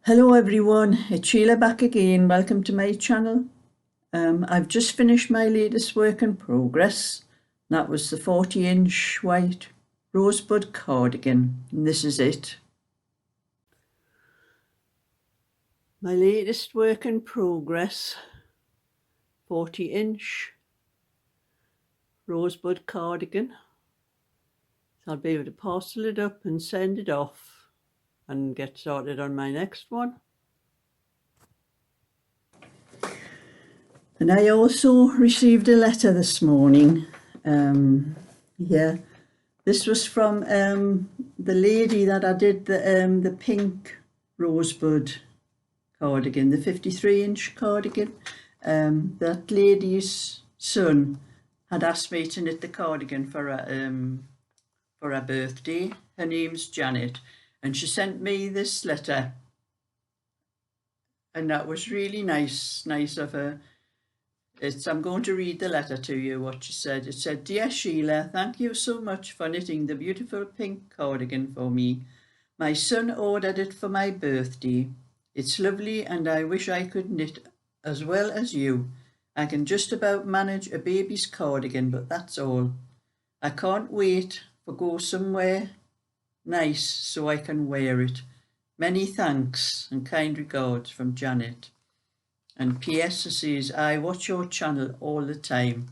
Hello everyone, it's Sheila back again. Welcome to my channel. I've just finished my latest work in progress. That was the 40-inch white rosebud cardigan, and this is it. My latest work in progress, 40-inch rosebud cardigan. So I'll be able to parcel it up and send it off and get started on my next one. And I also received a letter this morning. This was from the lady that I did the pink rosebud cardigan, the 53-inch cardigan. That lady's son had asked me to knit the cardigan for her birthday. Her name's Janet, and she sent me this letter, and that was really nice of her. I'm going to read the letter to you, what she said. It said, "Dear Sheila, thank you so much for knitting the beautiful pink cardigan for me. My son ordered it for my birthday. It's lovely and I wish I could knit as well as you. I can just about manage a baby's cardigan, but that's all. I can't wait for go somewhere nice so I can wear it. Many thanks and kind regards from Janet." And P.S. says, "I watch your channel all the time."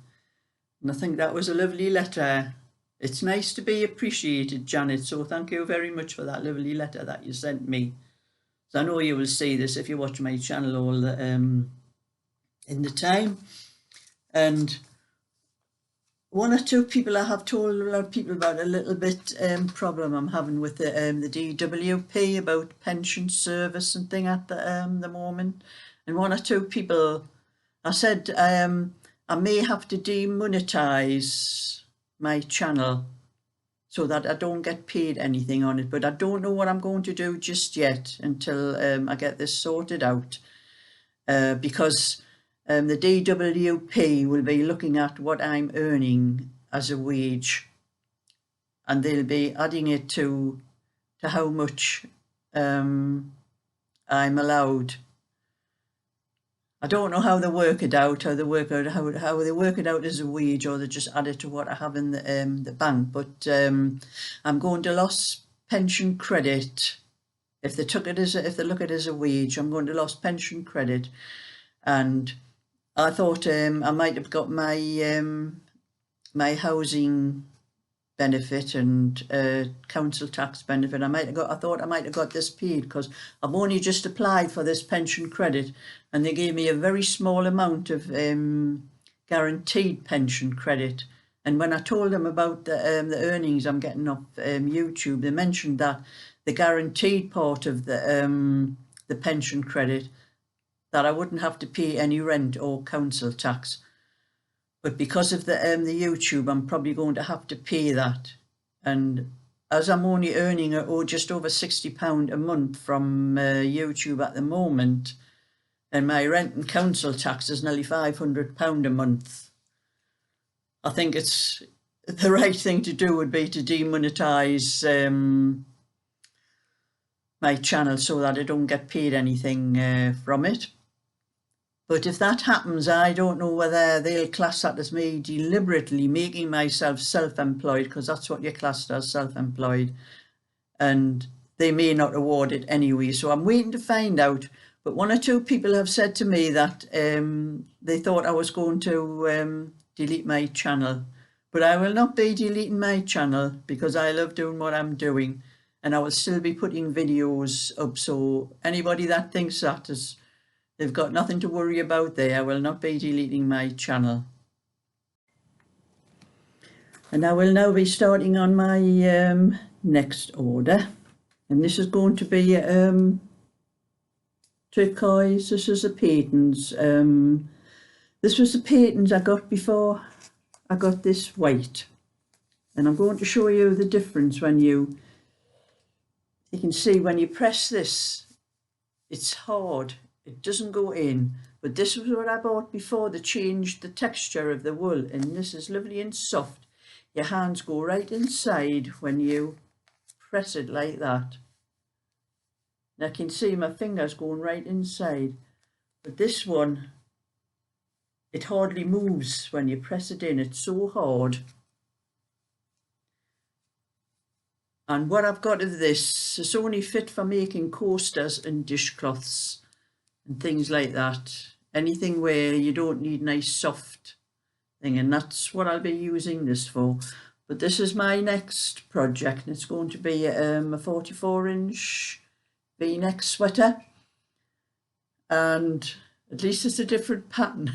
And I think that was a lovely letter. It's nice to be appreciated, Janet, so thank you very much for that lovely letter that you sent me. So I know you will see this if you watch my channel all the, in the time. And one or two people, I have told a lot of people about a little bit problem I'm having with the DWP about pension service and thing at the moment. And one or two people, I said I may have to demonetize my channel so that I don't get paid anything on it, but I don't know what I'm going to do just yet until I get this sorted out, because the DWP will be looking at what I'm earning as a wage, and they'll be adding it to how much I'm allowed. I don't know how they work it out, how they work it out as a wage, or they just add it to what I have in the bank. But I'm going to lose pension credit if they look at it as a wage. I'm going to lose pension credit, and I thought I might have got my my housing benefit and council tax benefit. I thought I might have got this paid because I've only just applied for this pension credit, and they gave me a very small amount of guaranteed pension credit. And when I told them about the earnings I'm getting off YouTube, they mentioned that the guaranteed part of the pension credit, that I wouldn't have to pay any rent or council tax. But because of the YouTube, I'm probably going to have to pay that. And as I'm only earning just over £60 a month from YouTube at the moment, and my rent and council tax is nearly £500 a month, I think it's the right thing to do would be to demonetize my channel so that I don't get paid anything from it. But if that happens, I don't know whether they'll class that as me deliberately making myself self-employed, because that's what you're classed as, self-employed, and they may not award it anyway. So I'm waiting to find out. But one or two people have said to me that they thought I was going to delete my channel. But I will not be deleting my channel because I love doing what I'm doing, and I will still be putting videos up. So anybody that thinks that they've got nothing to worry about there. I will not be deleting my channel. And I will now be starting on my next order. And this is going to be turquoise. This is the patterns. This was the patterns I got before I got this white. And I'm going to show you the difference when you can see when you press this, it's hard. It doesn't go in, but this was what I bought before they changed the texture of the wool, and this is lovely and soft. Your hands go right inside when you press it like that. And I can see my fingers going right inside. But this one, it hardly moves when you press it in. It's so hard. And what I've got of this, it's only fit for making coasters and dishcloths and things like that. Anything where you don't need nice soft thing, and that's what I'll be using this for. But this is my next project, and it's going to be a 44-inch V-neck sweater, and at least it's a different pattern.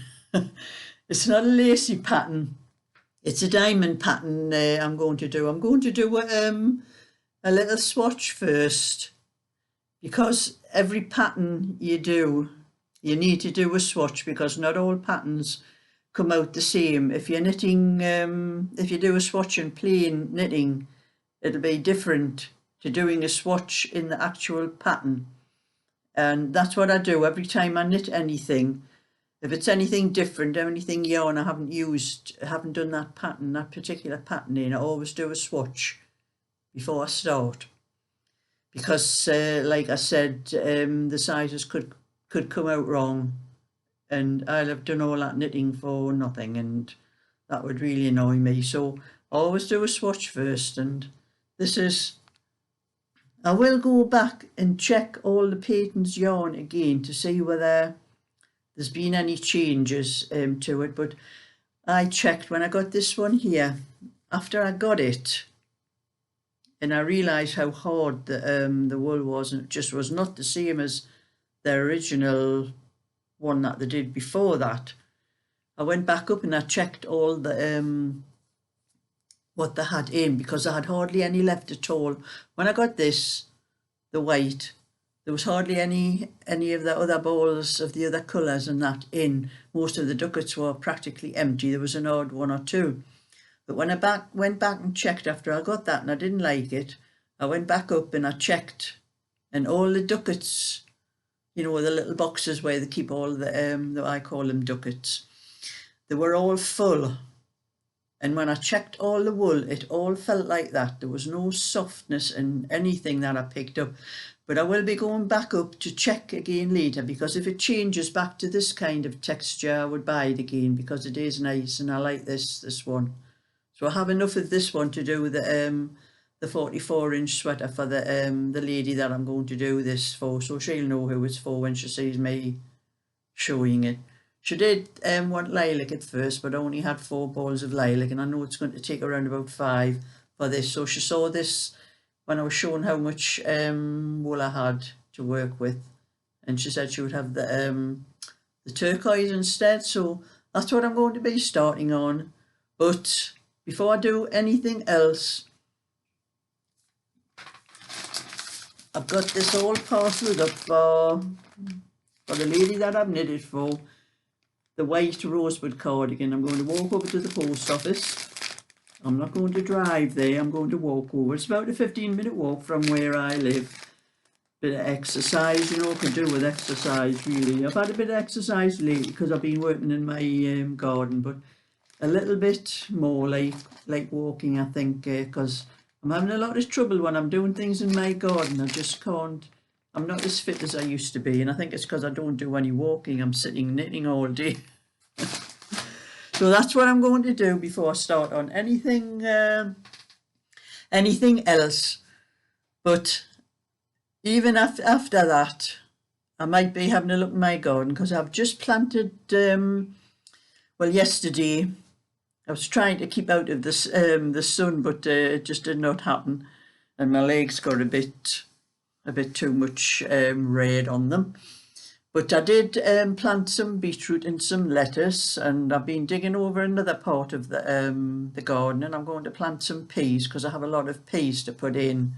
It's not a lacy pattern, it's a diamond pattern. I'm going to do a little swatch first, because every pattern you do, you need to do a swatch, because not all patterns come out the same. If you're knitting, if you do a swatch in plain knitting, it'll be different to doing a swatch in the actual pattern. And that's what I do every time I knit anything. If it's anything different, anything yarn I haven't used, I haven't done that pattern, that particular pattern in, I always do a swatch before I start. Because like I said, the sizes could come out wrong, and I'll have done all that knitting for nothing, and that would really annoy me. So I always do a swatch first. And this is, I will go back and check all the Peyton's yarn again to see whether there's been any changes to it, but I checked when I got this one here, after I got it, and I realised how hard the wool was, and it just was not the same as the original one that they did before that. I went back up and I checked all the what they had in, because I had hardly any left at all. When I got this, the white, there was hardly any of the other balls of the other colours and that in. Most of the ducats were practically empty. There was an odd one or two. But when I went back and checked after I got that and I didn't like it, I went back up and I checked, and all the ducats, you know, the little boxes where they keep all the I call them ducats, they were all full. And when I checked all the wool, it all felt like that. There was no softness in anything that I picked up. But I will be going back up to check again later, because if it changes back to this kind of texture, I would buy it again, because it is nice and I like this one. So I have enough of this one to do the 44-inch sweater for the lady that I'm going to do this for, so she'll know who it's for when she sees me showing it. She did want lilac at first, but I only had 4 balls of lilac, and I know it's going to take around about 5 for this. So she saw this when I was showing how much wool I had to work with, and she said she would have the turquoise instead. So that's what I'm going to be starting on. But before I do anything else, I've got this all parcelled up for the lady that I've knitted for, the white rosewood cardigan. I'm going to walk over to the post office. I'm not going to drive there, I'm going to walk over. It's about a 15-minute walk from where I live. Bit of exercise, you know, can do with exercise really. I've had a bit of exercise lately because I've been working in my garden, but a little bit more like walking, I think, because I'm having a lot of trouble when I'm doing things in my garden. I just can't, I'm not as fit as I used to be, and I think it's because I don't do any walking. I'm sitting knitting all day. So that's what I'm going to do before I start on anything else. But even after that, I might be having a look at my garden, because I've just planted, well, yesterday, I was trying to keep out of this, the sun, but it just did not happen. And my legs got a bit too much red on them. But I did plant some beetroot and some lettuce, and I've been digging over another part of the garden, and I'm going to plant some peas, because I have a lot of peas to put in.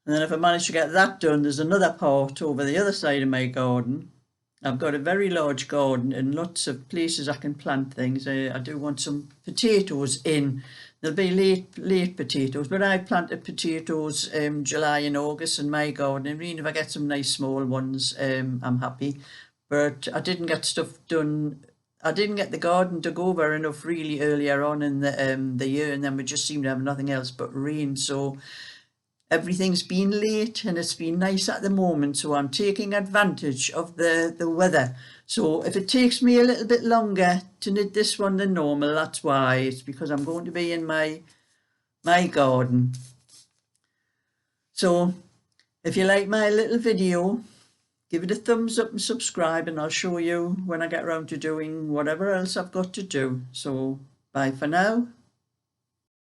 And then if I manage to get that done, there's another part over the other side of my garden. I've got a very large garden and lots of places I can plant things. I do want some potatoes in. There'll be late potatoes, but I planted potatoes July and August in my garden. And really, if I get some nice small ones, I'm happy. But I didn't get stuff done. I didn't get the garden to go over enough really earlier on in the year, and then we just seemed to have nothing else but rain. So everything's been late and it's been nice at the moment, so I'm taking advantage of the weather. So if it takes me a little bit longer to knit this one than normal, that's why. It's because I'm going to be in my garden. So if you like my little video, give it a thumbs up and subscribe, and I'll show you when I get around to doing whatever else I've got to do. So bye for now.